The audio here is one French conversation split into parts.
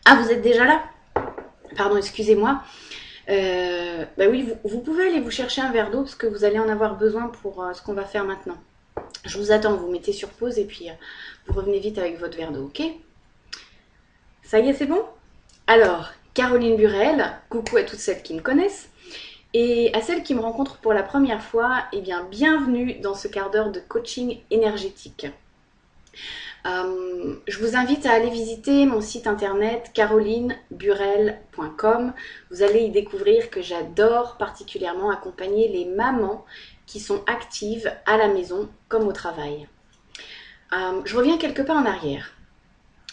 Ah, vous êtes déjà là? Pardon, excusez-moi. Bah oui, vous pouvez aller vous chercher un verre d'eau parce que vous allez en avoir besoin pour ce qu'on va faire maintenant. Je vous attends, vous mettez sur pause et puis vous revenez vite avec votre verre d'eau, ok? Ça y est, c'est bon? Alors, Caroline Burel, coucou à toutes celles qui me connaissent. Et à celles qui me rencontrent pour la première fois, eh bien, bienvenue dans ce quart d'heure de coaching énergétique. Je vous invite à aller visiter mon site internet carolineburel.com. Vous allez y découvrir que j'adore particulièrement accompagner les mamans qui sont actives à la maison comme au travail. Je reviens quelque peu en arrière.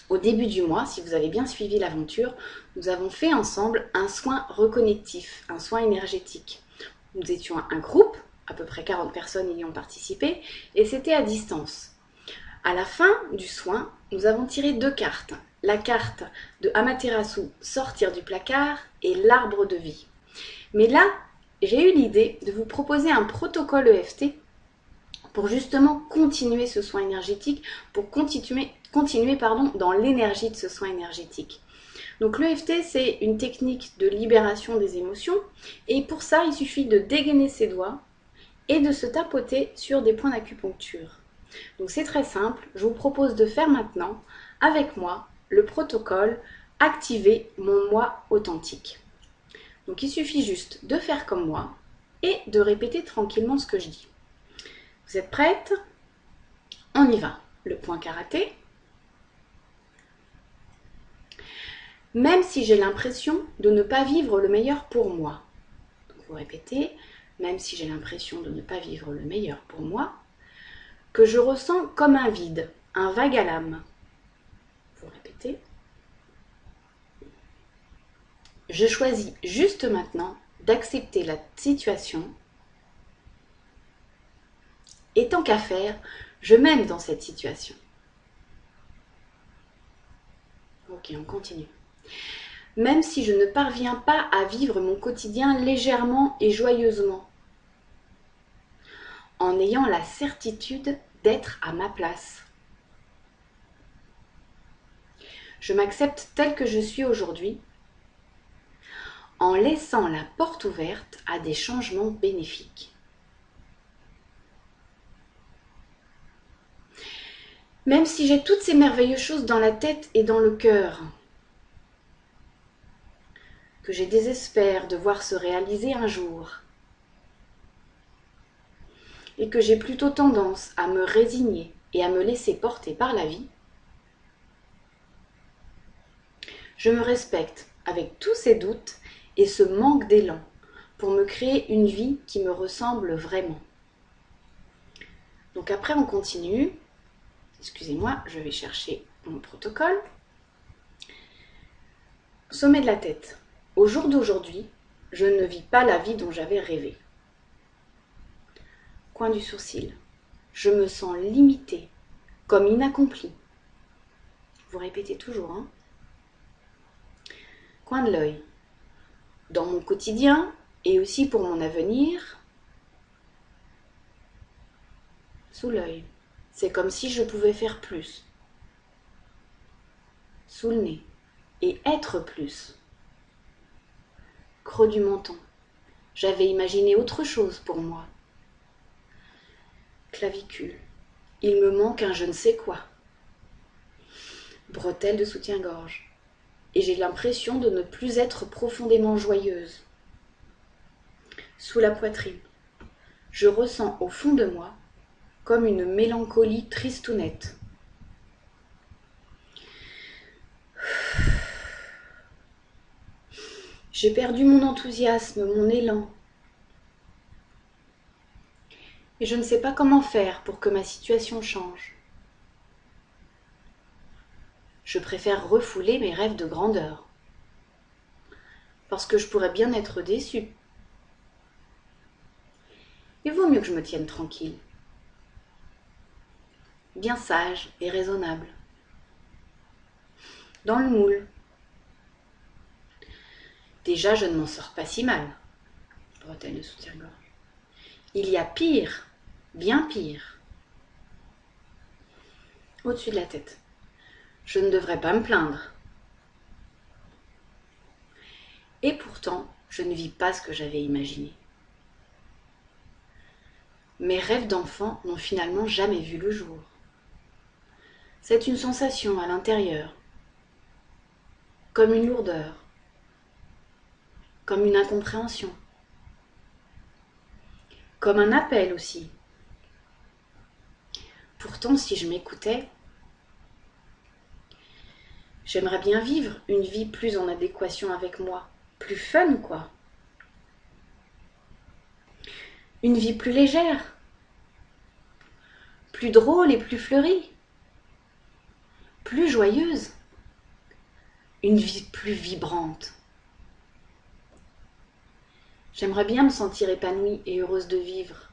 Au début du mois, si vous avez bien suivi l'aventure, nous avons fait ensemble un soin reconnectif, un soin énergétique. Nous étions un groupe, à peu près 40 personnes y ont participé, et c'était à distance. À la fin du soin, nous avons tiré 2 cartes. La carte de Amaterasu, sortir du placard, et l'arbre de vie. Mais là, j'ai eu l'idée de vous proposer un protocole EFT pour justement continuer ce soin énergétique, pour continuer dans l'énergie de ce soin énergétique. Donc l'EFT, c'est une technique de libération des émotions, et pour ça, il suffit de dégainer ses doigts et de se tapoter sur des points d'acupuncture. Donc c'est très simple, je vous propose de faire maintenant, avec moi, le protocole Activer mon moi authentique. Donc il suffit juste de faire comme moi et de répéter tranquillement ce que je dis. Vous êtes prêtes? On y va. Le point karaté. Même si j'ai l'impression de ne pas vivre le meilleur pour moi. Donc vous répétez, même si j'ai l'impression de ne pas vivre le meilleur pour moi, que je ressens comme un vide, un vague à l'âme. Vous répétez. Je choisis juste maintenant d'accepter la situation. Et tant qu'à faire, je m'aime dans cette situation. Ok, on continue. Même si je ne parviens pas à vivre mon quotidien légèrement et joyeusement, en ayant la certitude d'être à ma place. Je m'accepte tel que je suis aujourd'hui, en laissant la porte ouverte à des changements bénéfiques. Même si j'ai toutes ces merveilleuses choses dans la tête et dans le cœur, que j'ai désespère de voir se réaliser un jour, et que j'ai plutôt tendance à me résigner et à me laisser porter par la vie, je me respecte avec tous ces doutes et ce manque d'élan pour me créer une vie qui me ressemble vraiment. Donc après on continue. Excusez-moi, je vais chercher mon protocole. Sommet de la tête. Au jour d'aujourd'hui, je ne vis pas la vie dont j'avais rêvé. Coin du sourcil. Je me sens limitée, comme inaccomplie. Vous répétez toujours, hein? Coin de l'œil. Dans mon quotidien et aussi pour mon avenir, sous l'œil. C'est comme si je pouvais faire plus. Sous le nez. Et être plus. Creux du menton. J'avais imaginé autre chose pour moi. Clavicule. Il me manque un je ne sais quoi. Bretelle de soutien-gorge. Et j'ai l'impression de ne plus être profondément joyeuse. Sous la poitrine. Je ressens au fond de moi comme une mélancolie tristounette. J'ai perdu mon enthousiasme, mon élan. Et je ne sais pas comment faire pour que ma situation change. Je préfère refouler mes rêves de grandeur. Parce que je pourrais bien être déçue. Il vaut mieux que je me tienne tranquille. Bien sage et raisonnable. Dans le moule. Déjà, je ne m'en sors pas si mal. Bretelle de soutien-gorge. Il y a pire, bien pire. Au-dessus de la tête. Je ne devrais pas me plaindre. Et pourtant, je ne vis pas ce que j'avais imaginé. Mes rêves d'enfant n'ont finalement jamais vu le jour. C'est une sensation à l'intérieur, comme une lourdeur, comme une incompréhension, comme un appel aussi. Pourtant, si je m'écoutais, j'aimerais bien vivre une vie plus en adéquation avec moi, plus fun quoi. Une vie plus légère, plus drôle et plus fleurie, plus joyeuse, une vie plus vibrante. J'aimerais bien me sentir épanouie et heureuse de vivre.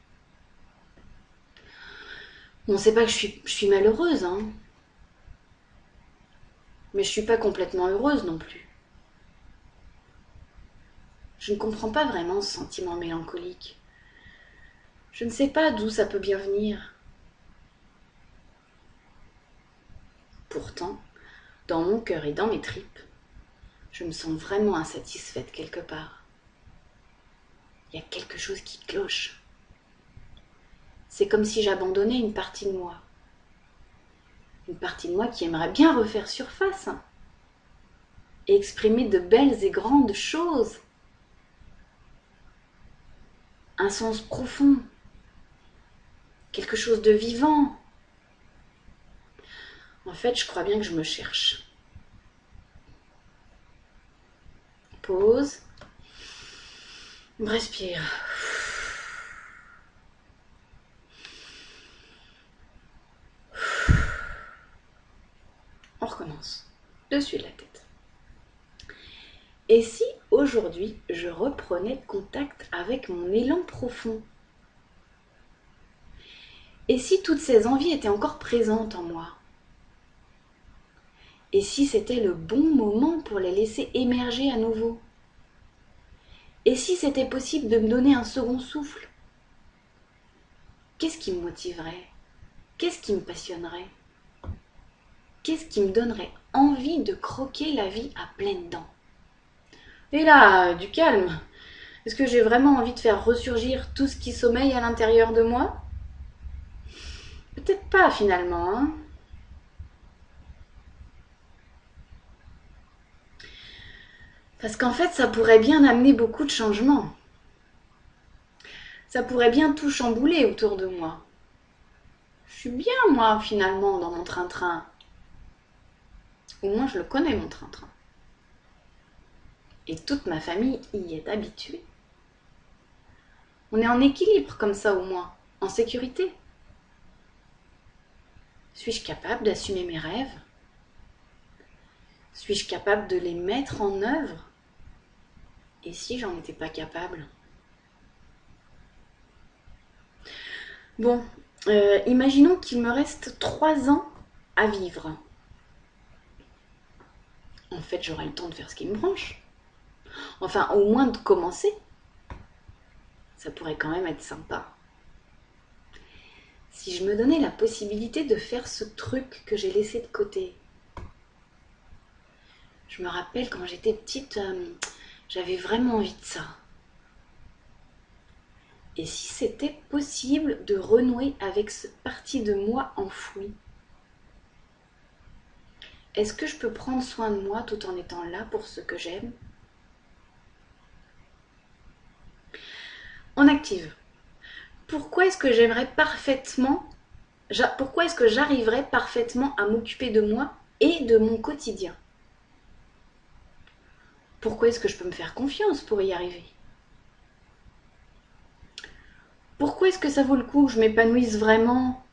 Bon, c'est pas que je suis malheureuse, hein. Mais je suis pas complètement heureuse non plus. Je ne comprends pas vraiment ce sentiment mélancolique. Je ne sais pas d'où ça peut bien venir. Pourtant, dans mon cœur et dans mes tripes, je me sens vraiment insatisfaite quelque part. Il y a quelque chose qui cloche. C'est comme si j'abandonnais une partie de moi. Une partie de moi qui aimerait bien refaire surface et exprimer de belles et grandes choses. Un sens profond, quelque chose de vivant. En fait, je crois bien que je me cherche. Pause. Respire. On recommence. Dessus de la tête. Et si aujourd'hui je reprenais contact avec mon élan profond? Et si toutes ces envies étaient encore présentes en moi? Et si c'était le bon moment pour les laisser émerger à nouveau? Et si c'était possible de me donner un second souffle? Qu'est-ce qui me motiverait? Qu'est-ce qui me passionnerait? Qu'est-ce qui me donnerait envie de croquer la vie à pleines dents? Et là, du calme. Est-ce que j'ai vraiment envie de faire ressurgir tout ce qui sommeille à l'intérieur de moi? Peut-être pas finalement, hein. Parce qu'en fait, ça pourrait bien amener beaucoup de changements. Ça pourrait bien tout chambouler autour de moi. Je suis bien, moi, finalement, dans mon train-train. Au moins, je le connais, mon train-train. Et toute ma famille y est habituée. On est en équilibre comme ça, au moins, en sécurité. Suis-je capable d'assumer mes rêves? Suis-je capable de les mettre en œuvre? Et si j'en étais pas capable? Bon, imaginons qu'il me reste 3 ans à vivre. En fait, j'aurai le temps de faire ce qui me branche. Enfin, au moins de commencer. Ça pourrait quand même être sympa. Si je me donnais la possibilité de faire ce truc que j'ai laissé de côté. Je me rappelle quand j'étais petite, j'avais vraiment envie de ça. Et si c'était possible de renouer avec cette partie de moi enfouie? Est-ce que je peux prendre soin de moi tout en étant là pour ce que j'aime? On active. Pourquoi est-ce que pourquoi est-ce que j'arriverais parfaitement à m'occuper de moi et de mon quotidien? Pourquoi est-ce que je peux me faire confiance pour y arriver? Pourquoi est-ce que ça vaut le coup que je m'épanouisse vraiment?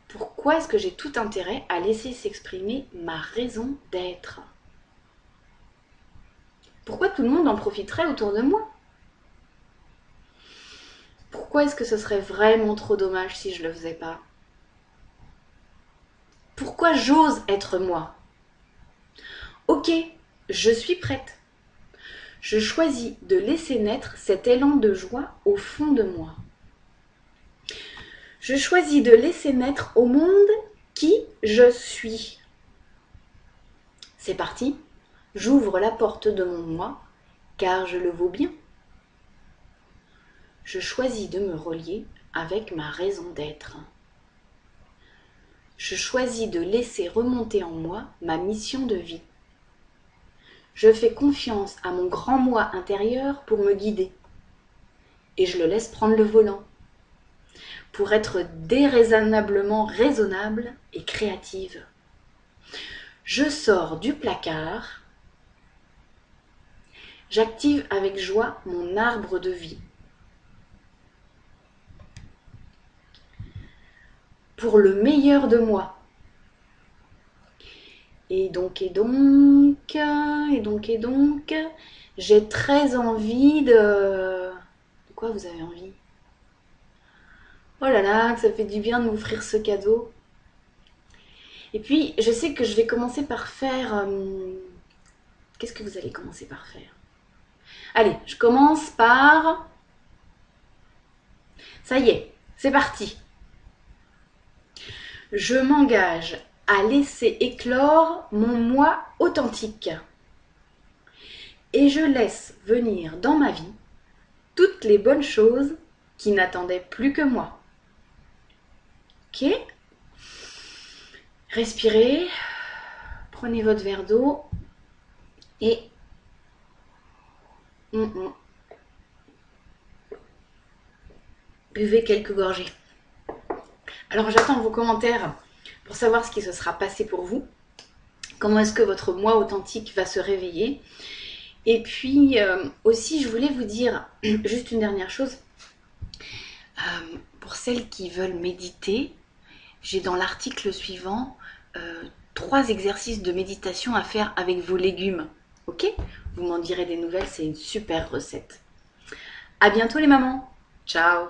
Pourquoi est-ce que j'ai tout intérêt à laisser s'exprimer ma raison d'être? Pourquoi tout le monde en profiterait autour de moi? Pourquoi est-ce que ce serait vraiment trop dommage si je le faisais pas? Pourquoi j'ose être moi? Ok, je suis prête. Je choisis de laisser naître cet élan de joie au fond de moi. Je choisis de laisser naître au monde qui je suis. C'est parti, J'ouvre la porte de mon moi, car je le vaux bien. Je choisis de me relier avec ma raison d'être. Je choisis de laisser remonter en moi ma mission de vie. Je fais confiance à mon grand moi intérieur pour me guider. Et je le laisse prendre le volant. Pour être déraisonnablement raisonnable et créative. Je sors du placard. J'active avec joie mon arbre de vie. Pour le meilleur de moi. Et donc, j'ai très envie de... De quoi vous avez envie? Oh là là, que ça fait du bien de m'offrir ce cadeau. Et puis, je sais que je vais commencer par faire... Qu'est-ce que vous allez commencer par faire? Allez, je commence par... Ça y est, c'est parti. Je m'engage à laisser éclore mon moi authentique. Et je laisse venir dans ma vie toutes les bonnes choses qui n'attendaient plus que moi. Ok? Respirez, prenez votre verre d'eau et buvez quelques gorgées. Alors j'attends vos commentaires pour savoir ce qui se sera passé pour vous. Comment est-ce que votre moi authentique va se réveiller? Et puis aussi, je voulais vous dire juste une dernière chose. Pour celles qui veulent méditer, j'ai dans l'article suivant 3 exercices de méditation à faire avec vos légumes. Ok? Vous m'en direz des nouvelles, c'est une super recette. À bientôt les mamans. Ciao!